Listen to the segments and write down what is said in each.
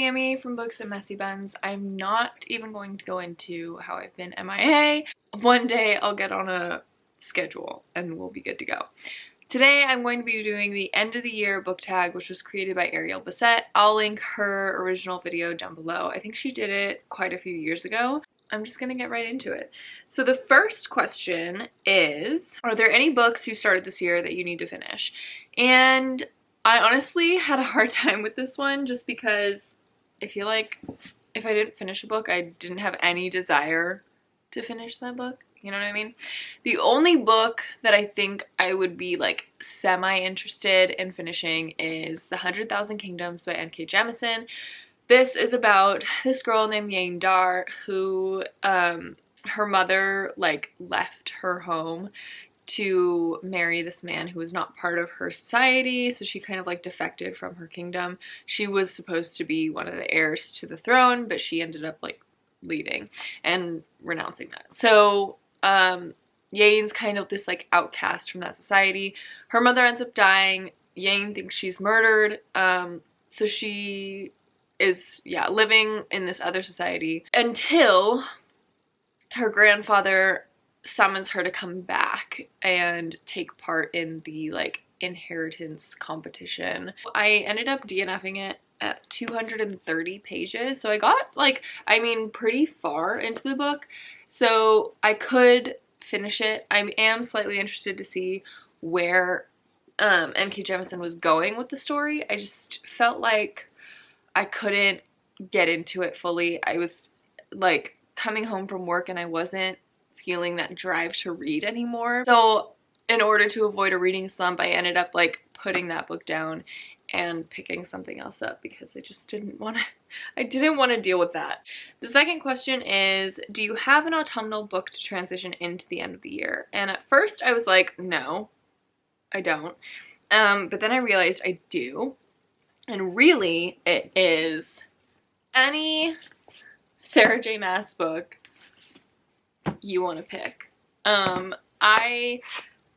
Tammy from Books and Messy Buns. I'm not even going to go into how I've been MIA. One day I'll get on a schedule and we'll be good to go. Today I'm going to be doing the end of the year book tag, which was created by Ariel Bissett. I'll link her original video down below. I think she did it quite a few years ago. I'm just gonna get right into it. So the first question is, are there any books you started this year that you need to finish? And I honestly had a hard time with this one just because I feel like if I didn't finish a book, I didn't have any desire to finish that book. You know what I mean? The only book that I think I would be like semi-interested in finishing is The 100,000 Kingdoms by N.K. Jemisin. This is about this girl named Yein Dar who, her mother like left her home to marry this man who was not part of her society, so she kind of like defected from her kingdom. She was supposed to be one of the heirs to the throne, but she ended up like leaving and renouncing that. So Yein's kind of this like outcast from that society. Her mother ends up dying. Yein thinks she's murdered, so she is living in this other society until her grandfather summons her to come back and take part in the like inheritance competition. I ended up DNFing it at 230 pages, so I got like, I mean, pretty far into the book, so I could finish it. I am slightly interested to see where N.K. Jemisin was going with the story. I just felt like I couldn't get into it fully. I was like coming home from work and I wasn't feeling that drive to read anymore. So in order to avoid a reading slump, I ended up like putting that book down and picking something else up because I just didn't want to deal with that. The second question is, do you have an autumnal book to transition into the end of the year? And at first I was like, no, I don't. But then I realized I do. And really, it is any Sarah J. Maas book you want to pick. I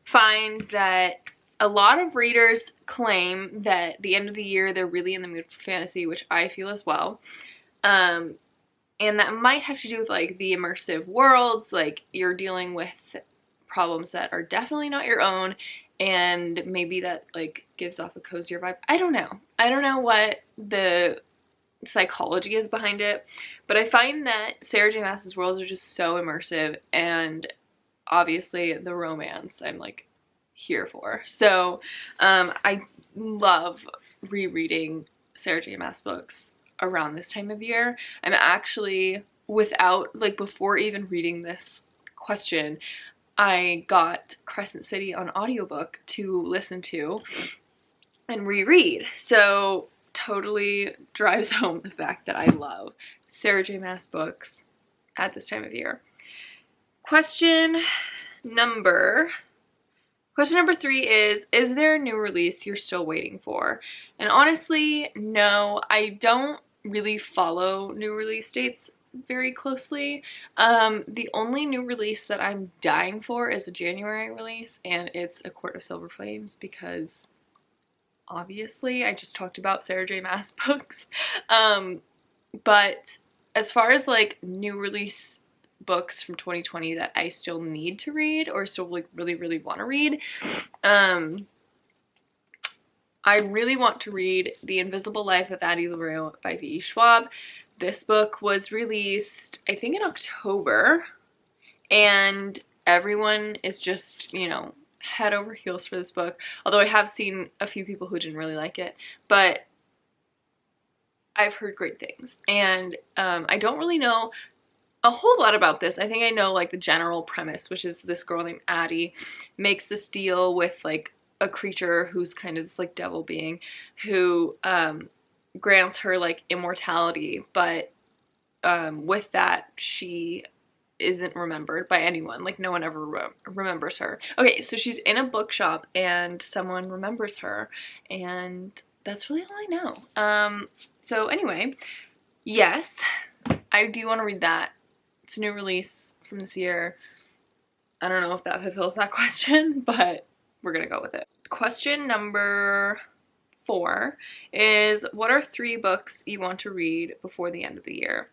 find that a lot of readers claim that the end of the year they're really in the mood for fantasy, which I feel as well. And that might have to do with like the immersive worlds, like you're dealing with problems that are definitely not your own, and maybe that like gives off a cozier vibe. I don't know what the psychology is behind it, but I find that Sarah J. Maas's worlds are just so immersive, and obviously the romance I'm like here for. So I love rereading Sarah J. Maas books around this time of year. I'm actually, without like before even reading this question, I got Crescent City on audiobook to listen to and reread. So totally drives home the fact that I love Sarah J. Maas books at this time of year. Question number 3 is there a new release you're still waiting for? And honestly, no, I don't really follow new release dates very closely. The only new release that I'm dying for is a January release, and it's A Court of Silver Flames, because obviously I just talked about Sarah J. Maas books. But as far as like new release books from 2020 that I still need to read or still like really want to read, I really want to read The Invisible Life of Addie LaRue by V.E. Schwab. This book was released, I think, in October, and everyone is just, you know, head over heels for this book. Although I have seen a few people who didn't really like it, but I've heard great things. And I don't really know a whole lot about this. I think I know like the general premise, which is this girl named Addie makes this deal with like a creature who's kind of this like devil being who grants her like immortality, but with that she isn't remembered by anyone. Like no one ever remembers her. Okay, so she's in a bookshop and someone remembers her, and that's really all I know. So anyway, yes, I do want to read that. It's a new release from this year. I don't know if that fulfills that question, but we're gonna go with it. Question number 4 is what are 3 books you want to read before the end of the year?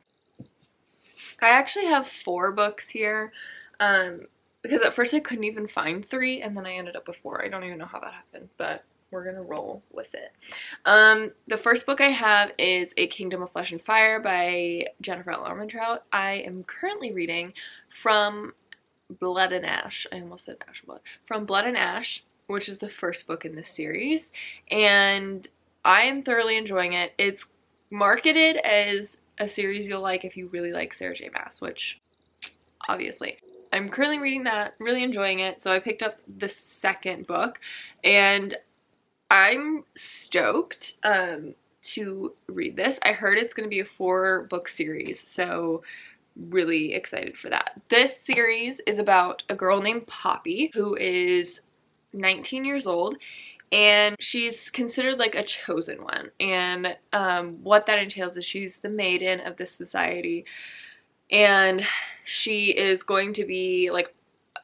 I actually have 4 books here because at first I couldn't even find 3 and then I ended up with 4. I don't even know how that happened, but we're gonna roll with it. The first book I have is A Kingdom of Flesh and Fire by Jennifer L. Armentrout. I am currently reading From Blood and Ash. I almost said Ash and Blood. From Blood and Ash, which is the first book in this series, and I am thoroughly enjoying it. It's marketed as a series you'll like if you really like Sarah J. Maas, which obviously. I'm currently reading that, really enjoying it, so I picked up the second book, and I'm stoked to read this. I heard it's going to be a 4-book series, so really excited for that. This series is about a girl named Poppy who is 19 years old, and she's considered like a chosen one, and what that entails is she's the maiden of this society, and she is going to be like,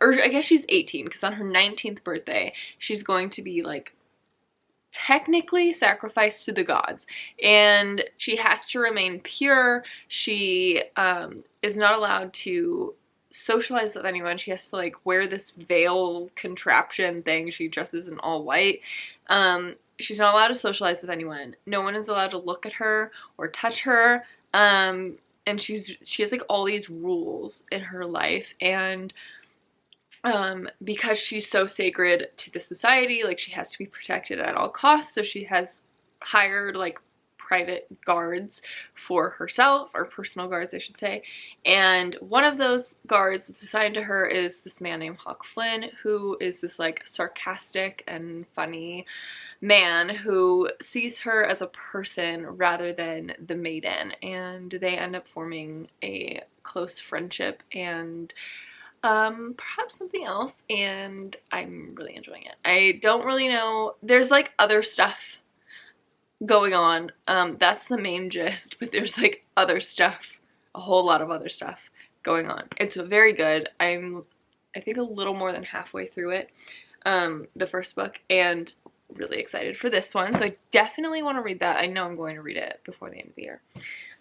or I guess she's 18 because on her 19th birthday she's going to be like technically sacrificed to the gods, and she has to remain pure. She is not allowed to socialize with anyone. She has to like wear this veil contraption thing. She dresses in all white. She's not allowed to socialize with anyone. No one is allowed to look at her or touch her. And she has like all these rules in her life, and because she's so sacred to the society, like she has to be protected at all costs, so she has hired like private guards for herself, or personal guards I should say, and one of those guards that's assigned to her is this man named Huck Flynn, who is this like sarcastic and funny man who sees her as a person rather than the maiden, and they end up forming a close friendship and perhaps something else, and I'm really enjoying it. I don't really know, there's like other stuff going on, that's the main gist, but there's like other stuff, a whole lot of other stuff going on. It's very good. I think a little more than halfway through it, the first book, and really excited for this one, so I definitely want to read that. I know I'm going to read it before the end of the year.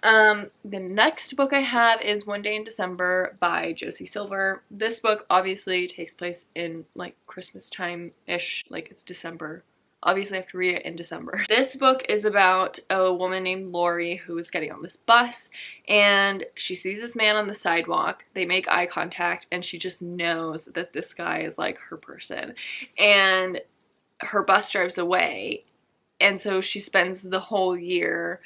The next book I have is One Day in December by Josie Silver. This book obviously takes place in like Christmas time-ish, like it's December. Obviously I have to read it in December. This book is about a woman named Lori who is getting on this bus, and she sees this man on the sidewalk. They make eye contact, and she just knows that this guy is like her person, and her bus drives away, and so she spends the whole year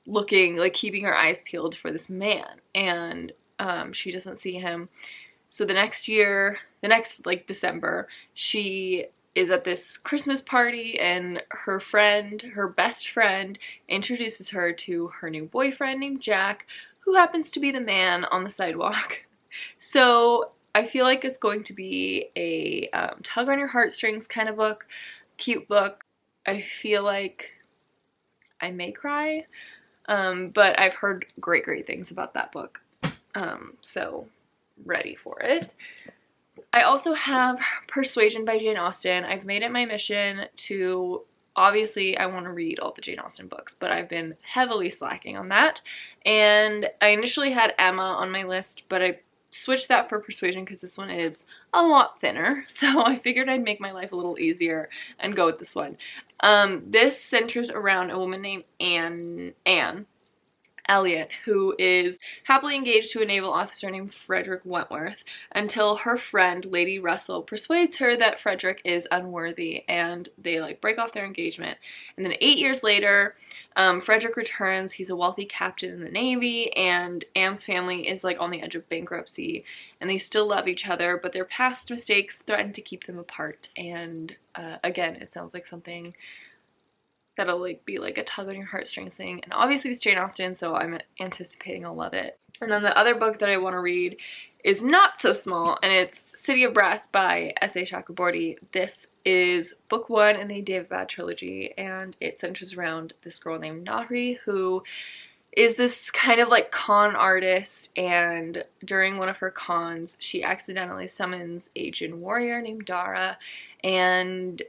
looking, like keeping her eyes peeled for this man, and she doesn't see him. So the next like December, she is at this Christmas party, and her best friend introduces her to her new boyfriend named Jack, who happens to be the man on the sidewalk. So I feel like it's going to be a tug on your heartstrings kind of book, cute book. I feel like I may cry, but I've heard great things about that book, so ready for it. I also have Persuasion by Jane Austen. I've made it my mission to, obviously I want to read all the Jane Austen books, but I've been heavily slacking on that, and I initially had Emma on my list, but I switched that for Persuasion because this one is a lot thinner, so I figured I'd make my life a little easier and go with this one. This centers around a woman named Anne Elliot, who is happily engaged to a naval officer named Frederick Wentworth, until her friend Lady Russell persuades her that Frederick is unworthy, and they like break off their engagement. And then 8 years later, Frederick returns. He's a wealthy captain in the Navy, and Anne's family is like on the edge of bankruptcy, and they still love each other, but their past mistakes threaten to keep them apart. And again, it sounds like something that'll like be like a tug on your heartstrings thing, and obviously it's Jane Austen, so I'm anticipating I'll love it. And then the other book that I want to read is not so small, and it's City of Brass by S.A. Chakraborty. This is book 1 in the David Bad trilogy, and it centers around this girl named Nahri, who is this kind of like con artist, and during one of her cons she accidentally summons a Jinn warrior named Dara, and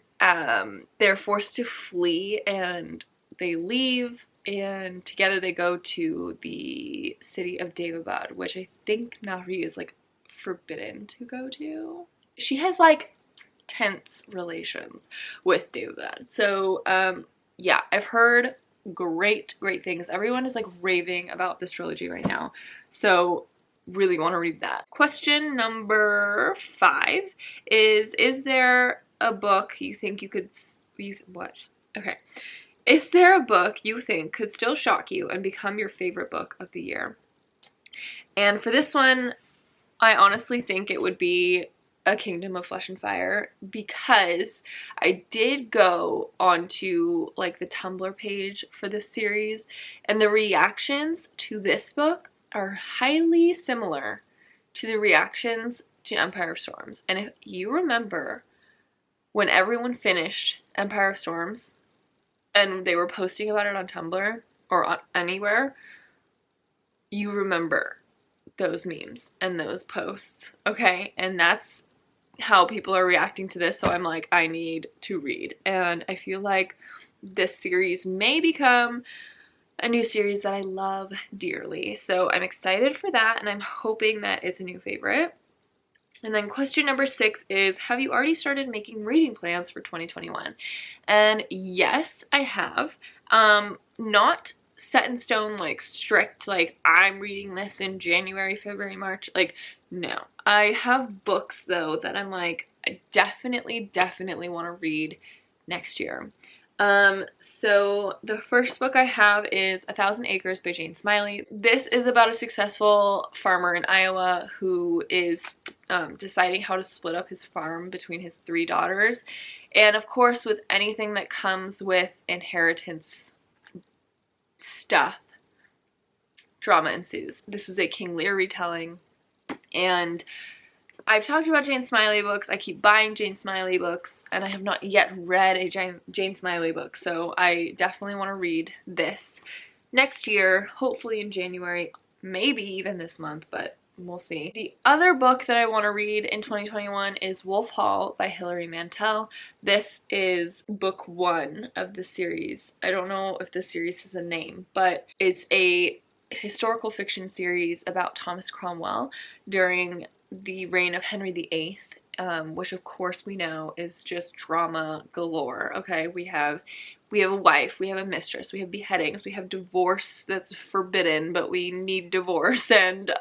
they're forced to flee, and they leave, and together they go to the city of Daevabad, which I think Nahri is like forbidden to go to. She has like tense relations with Daevabad. So yeah, I've heard great things. Everyone is like raving about this trilogy right now, so really want to read that. Question number 5 is there a book you think you could is there a book you think could still shock you and become your favorite book of the year? And for this one, I honestly think it would be A Kingdom of Flesh and Fire, because I did go onto like the Tumblr page for this series, and the reactions to this book are highly similar to the reactions to Empire of Storms. And if you remember when everyone finished Empire of Storms and they were posting about it on Tumblr or on anywhere, you remember those memes and those posts, okay? And that's how people are reacting to this, so I'm like, I need to read. And I feel like this series may become a new series that I love dearly, so I'm excited for that, and I'm hoping that it's a new favorite. And then question number 6 is, have you already started making reading plans for 2021? And yes, I have. Not set in stone, like strict, like I'm reading this in January, February, March. Like, no. I have books though that I'm like, I definitely want to read next year. So the first book I have is 1,000 Acres by Jane Smiley. This is about a successful farmer in Iowa who is deciding how to split up his farm between his 3 daughters. And of course, with anything that comes with inheritance stuff, drama ensues. This is a King Lear retelling, and I've talked about Jane Smiley books. I keep buying Jane Smiley books, and I have not yet read a Jane Smiley book, so I definitely want to read this next year, hopefully in January, maybe even this month, but we'll see. The other book that I want to read in 2021 is Wolf Hall by Hilary Mantel. This is book 1 of the series. I don't know if this series has a name, but it's a historical fiction series about Thomas Cromwell during the reign of Henry VIII, which of course we know is just drama galore. Okay, we have a wife, we have a mistress, we have beheadings, we have divorce that's forbidden, but we need divorce, and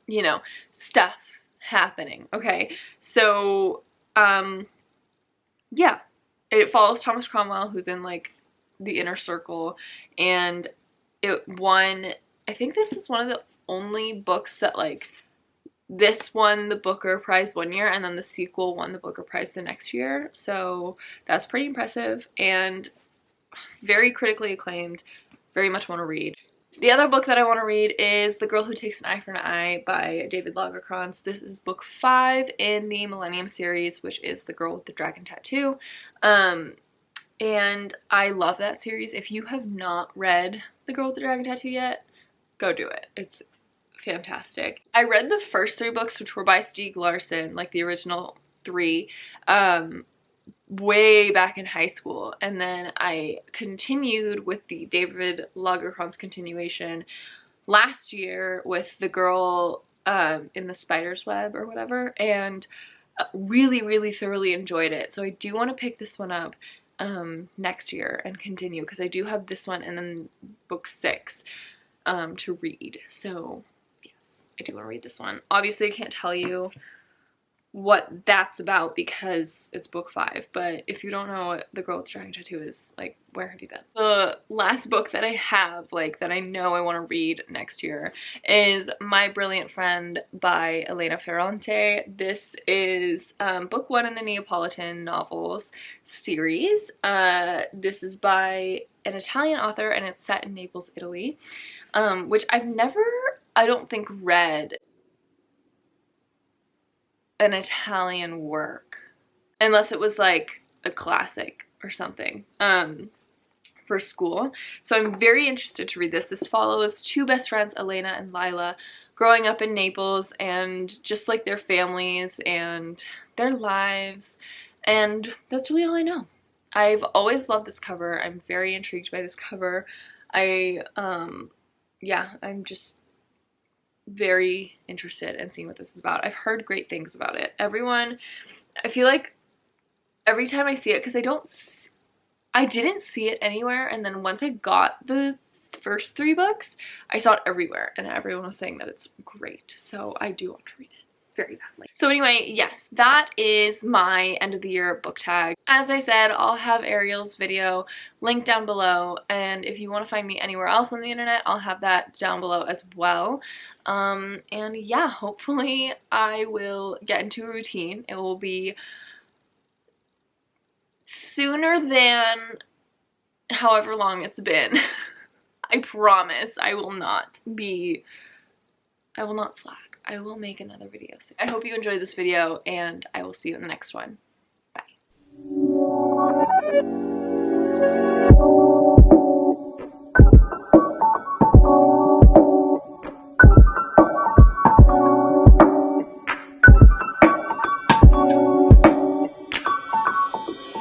you know, stuff happening. Okay, so yeah, it follows Thomas Cromwell, who's in like the inner circle, and it won, I think this is one of the only books that like, this won the Booker Prize one year, and then the sequel won the Booker Prize the next year, so that's pretty impressive and very critically acclaimed. Very much want to read. The other book that I want to read is The Girl Who Takes an Eye for an Eye by David Lagercrantz. This is book 5 in the Millennium series, which is The Girl with the Dragon Tattoo. And I love that series. If you have not read The Girl with the Dragon Tattoo yet, go do it. It's fantastic. I read the first 3 books, which were by Stieg Larsson, like the original 3, way back in high school, and then I continued with the David Lagercrantz continuation last year with The Girl in the Spider's Web or whatever, and really thoroughly enjoyed it. So I do want to pick this one up next year and continue, because I do have this one and then book 6 to read. So I do want to read this one. Obviously, I can't tell you what that's about because it's book 5, but if you don't know what The Girl with the Dragon Tattoo is, like, where have you been? The last book that I have, like, that I know I want to read next year is My Brilliant Friend by Elena Ferrante. This is book 1 in the Neapolitan novels series. This is by an Italian author, and it's set in Naples, Italy, which I've never, I don't think, read an Italian work unless it was like a classic or something for school. So I'm very interested to read this. This follows 2 best friends, Elena and Lila, growing up in Naples, and just like their families and their lives, And that's really all I know. I've always loved this cover. I'm very intrigued by this cover. Yeah, I'm just very interested in seeing what this is about. I've heard great things about it. I feel like every time I see it, because I didn't see it anywhere, and then once I got the first 3 books, I saw it everywhere, and everyone was saying that it's great, so I do want to read it very badly. So anyway, yes, that is my end of the year book tag. As I said, I'll have Ariel's video linked down below, and if you want to find me anywhere else on the internet, I'll have that down below as well. And yeah, hopefully I will get into a routine. It will be sooner than however long it's been. I promise I will not slack. I will make another video soon. I hope you enjoyed this video, and I will see you in the next one.